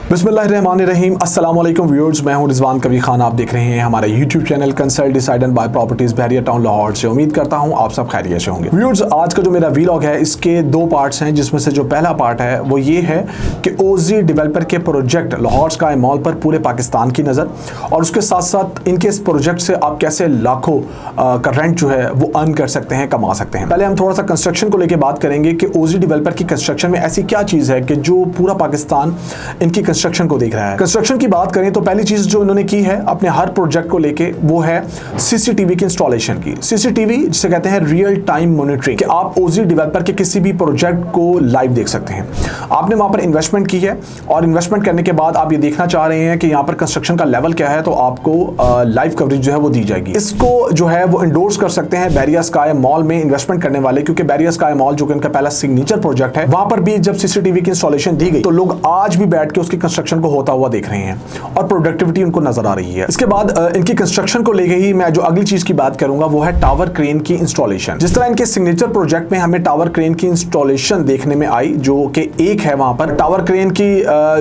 बिस्मिल्लाहिर्रहमानिर्रहीम। अस्सलाम वालेकुम व्यूअर्स, मैं हूं रिजवान कबीर खान। आप देख रहे हैं हमारा YouTube channel consult decide and buy properties Bahria Town Lahore से। उम्मीद करता हूं आप सब खैरियत से होंगे। व्यूअर्स, आज का जो मेरा वीलॉग है इसके दो पार्ट्स हैं, जिसमें से जो पहला पार्ट है वो ये है कि ओजी डेवलपर के प्रोजेक्ट लाहौर स्काई मॉल पर पूरे पाकिस्तान की नज़र, और उसके साथ साथ इनके इस प्रोजेक्ट से आप कैसे लाखों का रेंट जो है वो अर्न कर सकते हैं, कमा सकते हैं। पहले हम थोड़ा सा कंस्ट्रक्शन को लेकर बात करेंगे कि ओजी डेवलपर की कंस्ट्रक्शन में ऐसी क्या चीज़ है कि जो पूरा पाकिस्तान इनकी कंस्ट्रक्शन को देख रहा है। कंस्ट्रक्शन की बात करें तो पहली चीज जो इन्होंने की है अपने हर प्रोजेक्ट को लेके वो है सीसीटीवी की इंस्टॉलेशन की। सीसीटीवी जिसे कहते हैं रियल टाइम मॉनिटरिंग, कि आप ओजी डेवलपर के किसी भी प्रोजेक्ट को लाइव देख सकते हैं। आपने वहां पर इन्वेस्टमेंट की है और इन्वेस्टमेंट करने के बाद आप ये देखना चाह रहे हैं कि यहाँ पर कंस्ट्रक्शन का लेवल क्या है, तो आपको लाइव कवरेज जो है वो दी जाएगी। इसको जो है वो इंडोर्स कर सकते हैं बहरिया स्काई मॉल में इन्वेस्टमेंट करने वाले, क्योंकि बहरिया स्काई मॉल जो कि उनका पहला सिग्नेचर प्रोजेक्ट है, वहां पर भी जब सीसीटीवी की इंस्टॉलेशन दी गई तो लोग आज भी बैठ के उसकी कंस्ट्रक्शन को होता हुआ देख रहे हैं और प्रोडक्टिविटी उनको नजर आ रही है। इसके बाद इनकी कंस्ट्रक्शन को लेके ही मैं जो अगली चीज की बात करूंगा वो है टावर क्रेन की इंस्टॉलेशन। जिस तरह इनके सिग्नेचर प्रोजेक्ट में हमें टावर क्रेन की इंस्टॉलेशन देखने में आई, जो कि एक है वहां पर टावर क्रेन की,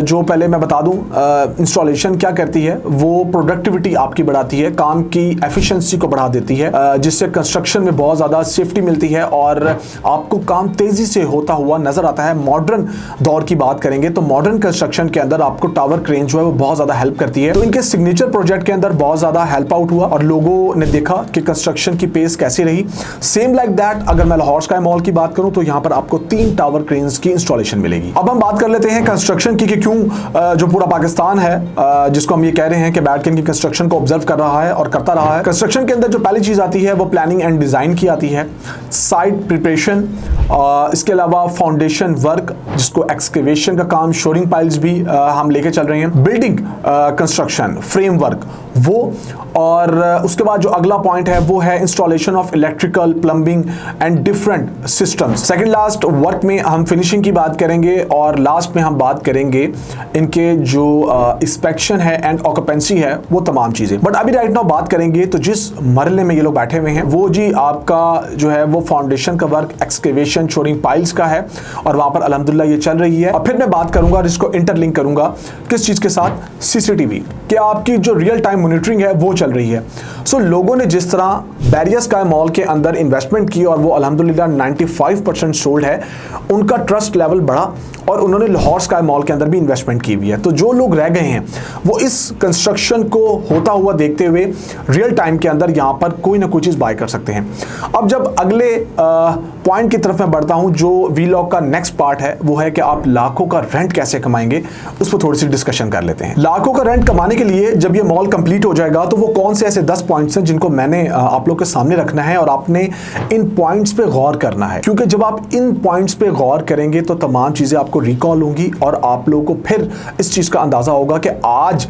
जो पहले मैं बता दूं इंस्टॉलेशन क्या करती है, वो प्रोडक्टिविटी आपकी बढ़ाती है, काम की एफिशिएंसी को बढ़ा देती है, जिससे कंस्ट्रक्शन में बहुत ज्यादा सेफ्टी मिलती है और आपको काम तेजी से होता हुआ नजर आता है। मॉडर्न दौर की बात करेंगे तो मॉडर्न कंस्ट्रक्शन के अंदर आपको टावर क्रेन जो है वो बहुत ज्यादा हेल्प करती है। तो इनके सिग्नेचर प्रोजेक्ट के अंदर बहुत ज्यादा हेल्प आउट हुआ और लोगों ने देखा कि कंस्ट्रक्शन की पेस कैसी रही। सेम लाइक दैट अगर मैं लाहौर स्काई मॉल की बात करूं तो यहां पर आपको 3 टावर क्रेन्स की इंस्टॉलेशन मिलेगी। अब हम बात कर लेते हैं कंस्ट्रक्शन की कि क्यों जो पूरा पाकिस्तान है जिसको हम ये कह रहे हैं कि बैठ के इनकी कंस्ट्रक्शन को ऑब्जर्व कर रहा है और करता रहा है। कंस्ट्रक्शन के अंदर जो पहली चीज आती है वो प्लानिंग एंड डिजाइन की आती है, साइट प्रिपरेशन, इसके अलावा फाउंडेशन वर्क जिसको एक्सकेवेशन का काम, शोरिंग पाइल्स भी हम लेके चल रहे हैं, बिल्डिंग कंस्ट्रक्शन, फ्रेमवर्क वो, और उसके बाद जो अगला पॉइंट है वो है installation of electrical, plumbing and different systems. Second last work में हम फिनिशिंग की बात करेंगे और लास्ट में हम बात करेंगे इनके जो इंस्पेक्शन है एंड ऑक्यूपेंसी है, वो तमाम चीजें। बट अभी राइट नाउ बात करेंगे तो जिस मरहले में ये लोग बैठे हुए हैं वो जी आपका जो है वो फाउंडेशन का वर्क, एक्सकेवेशन, शोरिंग पाइल्स का है और वहां पर अल्हम्दुलिल्लाह ये चल रही है। और फिर मैं बात करूंगा और इसको इंटरलिंक करूंगा किस चीज के साथ, सीसीटीवी, कि आपकी जो रियल टाइम मॉनिटरिंग है वो चल रही है। सो लोगों ने जिस तरह बहरिया स्काई मॉल के अंदर इन्वेस्टमेंट की और वो अल्हम्दुलिल्लाह 95% सोल्ड है, उनका ट्रस्ट लेवल बढ़ा और उन्होंने लाहौर स्काई मॉल के अंदर भी इन्वेस्टमेंट की हुई है। तो जो लोग रह गए हैं वो इस कंस्ट्रक्शन को होता हुआ देखते हुए रियल टाइम के अंदर यहाँ पर कोई ना कोई चीज़ बाय कर सकते हैं। अब जब अगले पॉइंट की तरफ मैं बढ़ता हूँ, जो वीलॉग का नेक्स्ट पार्ट है वो है कि आप लाखों का रेंट कैसे कमाएंगे, उस पर थोड़ी सी डिस्कशन कर लेते हैं। लाखों का रेंट कमाने के लिए जब ये मॉल कंप्लीट हो जाएगा तो वो कौन से ऐसे 10 पॉइंट्स हैं जिनको मैंने आप लोग के सामने रखना है और आपने इन पॉइंट्स पे गौर करना है, क्योंकि जब आप इन पॉइंट्स पे गौर करेंगे तो तमाम चीजें आपको रिकॉल होंगी और आप लोगों को फिर इस चीज का अंदाजा होगा कि आज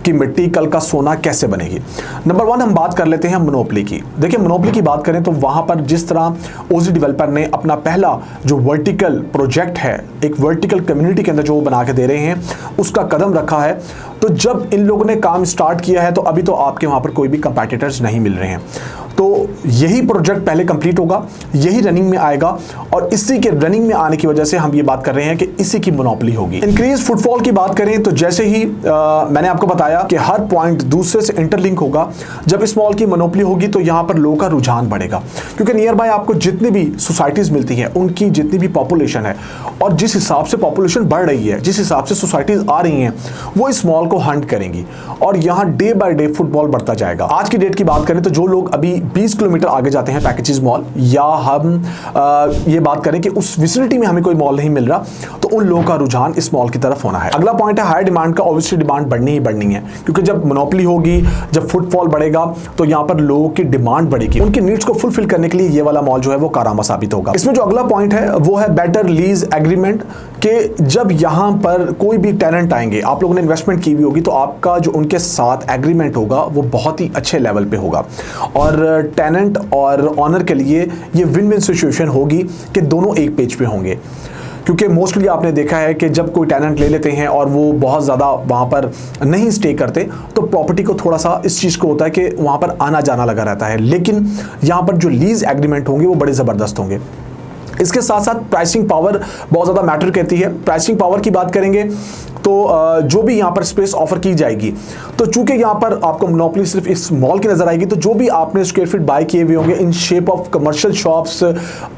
की मिट्टी कल का सोना कैसे बनेगी। नंबर 1 हम बात कर लेते हैं मोनोपोली की। देखिए मोनोपोली की बात करें तो वहां पर जिस तरह ओजी डेवलपर ने अपना पहला जो वर्टिकल प्रोजेक्ट है, एक वर्टिकल कम्युनिटी के अंदर जो वो बना के दे रहे हैं, उसका कदम रखा है, तो जब इन लोगों ने काम स्टार्ट किया है तो अभी तो आपके वहां पर कोई भी कंपेटिटर्स नहीं मिल रहे हैं। तो यही प्रोजेक्ट पहले कंप्लीट होगा, यही रनिंग में आएगा और इसी के रनिंग में आने की वजह से हम ये बात कर रहे हैं कि इसी की मोनोपोली होगी। इंक्रीज फुटफॉल की बात करें तो जैसे ही मैंने आपको बताया कि हर पॉइंट दूसरे से इंटरलिंक होगा, जब इस मॉल की मोनोपोली होगी तो यहाँ पर लोगों का रुझान बढ़ेगा, क्योंकि नियर बाय आपको जितनी भी सोसाइटीज मिलती है उनकी जितनी भी पॉपुलेशन है और जिस हिसाब से पॉपुलेशन बढ़ रही है, जिस हिसाब से सोसाइटीज आ रही हैं, वो इस मॉल को हंट करेंगी और यहाँ डे बाय डे फुटबॉल बढ़ता जाएगा। आज की डेट की बात करें तो जो लोग अभी 20 किलोमीटर आगे जाते हैं पैकेजेस मॉल, या हम ये बात करें कि उस विसिनिटी में हमें कोई मॉल नहीं मिल रहा, तो उन लोगों का रुझान इस मॉल की तरफ होना है। अगला पॉइंट है हाई डिमांड का। ऑब्वियसली डिमांड बढ़नी ही बढ़नी है, क्योंकि जब मोनोपोली होगी, जब फुटफॉल बढ़ेगा तो यहाँ पर लोगों की डिमांड बढ़ेगी, उनकी नीड्स को फुलफिल करने के लिए ये वाला मॉल जो है वो कारआमद साबित होगा। इसमें जो अगला पॉइंट है वो है बेटर लीज एग्रीमेंट, कि जब यहाँ पर कोई भी टेनेंट आएंगे, आप लोगों ने इन्वेस्टमेंट की हुई होगी, तो आपका जो उनके साथ एग्रीमेंट होगा वो बहुत ही अच्छे लेवल पे होगा और टेनेंट और ऑनर के लिए ये विन विन सिचुएशन होगी कि दोनों एक पेज पे होंगे। क्योंकि मोस्टली आपने देखा है कि जब कोई टेनेंट ले लेते हैं और वो बहुत ज़्यादा वहाँ पर नहीं स्टे करते तो प्रॉपर्टी को थोड़ा सा इस चीज़ को होता है कि वहाँ पर आना जाना लगा रहता है, लेकिन यहाँ पर जो लीज एग्रीमेंट होंगे वो बड़े ज़बरदस्त होंगे। इसके साथ साथ प्राइसिंग पावर बहुत ज़्यादा मैटर करती है। प्राइसिंग पावर की बात करेंगे तो जो भी यहाँ पर स्पेस ऑफर की जाएगी, तो चूंकि यहाँ पर आपको मोनोपोली सिर्फ इस मॉल की नजर आएगी, तो जो भी आपने स्क्वायर फीट बाय किए हुए होंगे in shape of commercial shops,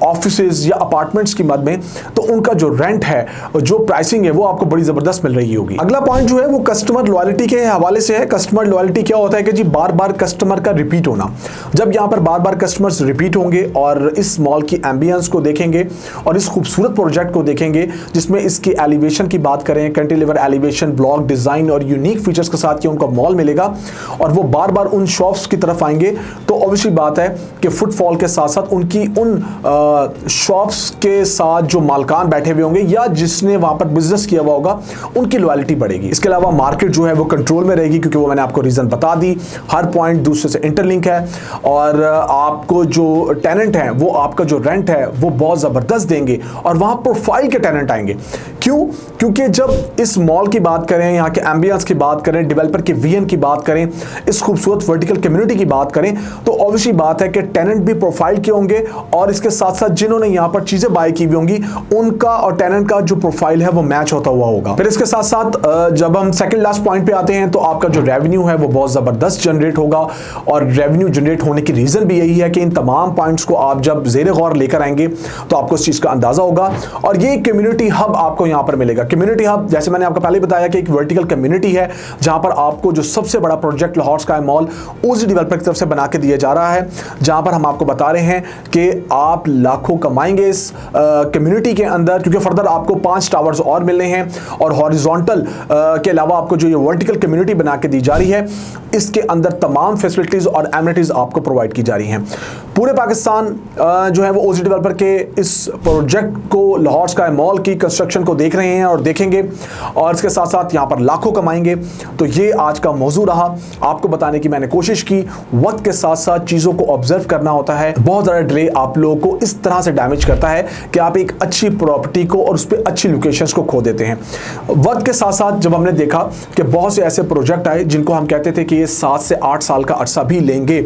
offices या अपार्टमेंट्स की मद में, तो उनका जो रेंट है, जो प्राइसिंग है, वो आपको बड़ी जबरदस्त मिल रही होगी। अगला पॉइंट जो है वो कस्टमर लॉयल्टी के हवाले से है। कस्टमर लॉयल्टी क्या होता है कि जी बार बार कस्टमर का रिपीट होना। जब यहाँ पर बार बार कस्टमर्स रिपीट होंगे और इस मॉल की एम्बियंस को देखेंगे और इस खूबसूरत प्रोजेक्ट को देखेंगे, जिसमें इसकी एलिवेशन की बात करें, कैंटिलीवर एलिवेशन, ब्लॉक डिजाइन और यूनिक फीचर्स के साथ ये उनका मॉल मिलेगा, और वो बार बार उन शॉप्स की तरफ आएंगे, तो ऑब्वियसली बात है कि फुटफॉल के साथ साथ उनकी उन शॉप्स के साथ जो मालकान बैठे हुए होंगे या जिसने वहां पर बिजनेस किया हुआ होगा, उनकी लॉयल्टी बढ़ेगी। इसके अलावा मार्केट जो है वो कंट्रोल में रहेगी, क्योंकि वो मैंने आपको रीजन बता दी, हर पॉइंट दूसरे से इंटरलिंक है, और आपको जो टेनेंट है वो आपका जो रेंट है वो बहुत जबरदस्त देंगे, और वहां प्रोफाइल के टेनेंट आएंगे। क्यों? क्योंकि जब इस मॉल की बात करें, यहाँ के एम्बियंस की बात करें, डेवलपर के विजन की बात करें, इस खूबसूरत वर्टिकल कम्युनिटी की बात करें, तो ऑब्वियसली बात है कि टेनेंट भी प्रोफाइल के होंगे, और इसके साथ साथ जिन्होंने यहाँ पर चीजें बाय की हुई होंगी उनका और टेनेंट का जो प्रोफाइल है वो मैच होता हुआ होगा। फिर इसके साथ साथ जब हम सेकंड लास्ट पॉइंट पे आते हैं, तो आपका जो रेवेन्यू है वो बहुत जबरदस्त जनरेट होगा, और रेवेन्यू जनरेट होने की रीजन भी यही है कि इन तमाम पॉइंट्स को आप जब जेर गौर लेकर आएंगे तो आपको इस चीज का अंदाजा होगा। और ये कम्युनिटी हब आपको यहाँ पर मिलेगा। कम्युनिटी हब, जैसे मैंने आपको पहले बताया कि एक वर्टिकल कम्युनिटी है, जहां पर आपको जो सबसे बड़ा प्रोजेक्ट लाहौर स्काई मॉल ओजी डेवलपर की तरफ से बना के दिया जा रहा है, जहां पर हम आपको बता रहे हैं कि आप लाखों कमाएंगे इस कम्युनिटी के अंदर, क्योंकि फर्दर आपको 5 टावर्स और मिलने हैं, और हॉरिजॉन्टल के अलावा आपको जो ये वर्टिकल कम्युनिटी बना के दी जा रही है, इसके अंदर तमाम फैसिलिटीज और एमिनिटीज आपको प्रोवाइड की जा रही हैं। पूरे पाकिस्तान जो है वो ओजी डेवलपर के इस प्रोजेक्ट को, लाहौर स्काई मॉल की कंस्ट्रक्शन को देख रहे हैं और देखेंगे, और इसके साथ साथ यहाँ पर लाखों कमाएंगे। तो ये आज का मौजू रहा, आपको बताने की मैंने कोशिश की। वक्त के साथ साथ चीज़ों को ऑब्जर्व करना होता है। बहुत ज़्यादा डिले आप लोगों को इस तरह से डैमेज करता है कि आप एक अच्छी प्रॉपर्टी को और उस पर अच्छी लोकेशंस को खो देते हैं। वक्त के साथ साथ जब हमने देखा कि बहुत से ऐसे प्रोजेक्ट आए जिनको हम कहते थे कि ये 7 से 8 साल का अरसा भी लेंगे,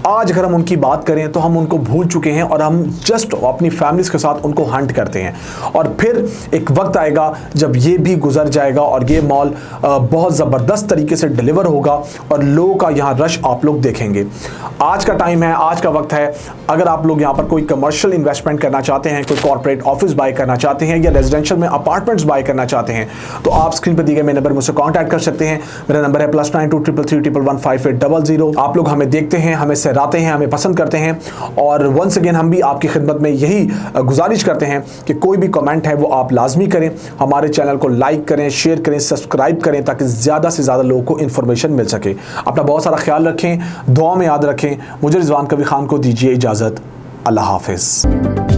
आज अगर हम उनकी बात करें तो हम उनको भूल चुके हैं, और हम जस्ट अपनी फैमिलीज के साथ उनको हंट करते हैं। और फिर एक वक्त आएगा जब ये भी गुजर जाएगा और ये मॉल बहुत ज़बरदस्त तरीके से डिलीवर होगा, और लोगों का यहाँ रश आप लोग देखेंगे। आज का टाइम है, आज का वक्त है। अगर आप लोग यहाँ पर कोई कमर्शियल इन्वेस्टमेंट करना चाहते हैं, कोई कॉर्पोरेट ऑफिस बाय करना चाहते हैं, या रेजिडेंशियल में अपार्टमेंट्स बाय करना चाहते हैं, तो आप स्क्रीन पर दिए गए मेरे नंबर मुझसे कॉन्टैक्ट कर सकते हैं। मेरा नंबर है +92 333 115 800। आप लोग हमें देखते हैं, हमें सहराते हैं, हमें पसंद करते हैं, और वंस अगेन हम भी आपकी खिदमत में यही गुजारिश करते हैं कि कोई भी कमेंट है वो आप लाजमी करें, हमारे चैनल को लाइक करें, शेयर करें, सब्सक्राइब करें, ताकि ज़्यादा से ज़्यादा लोगों को इन्फॉर्मेशन मिल सके। अपना बहुत सारा ख्याल रखें, दुआ में याद रखें। मुझे रिजवान कबीर खान को दीजिए इजाज़त। अल्लाह हाफिज़।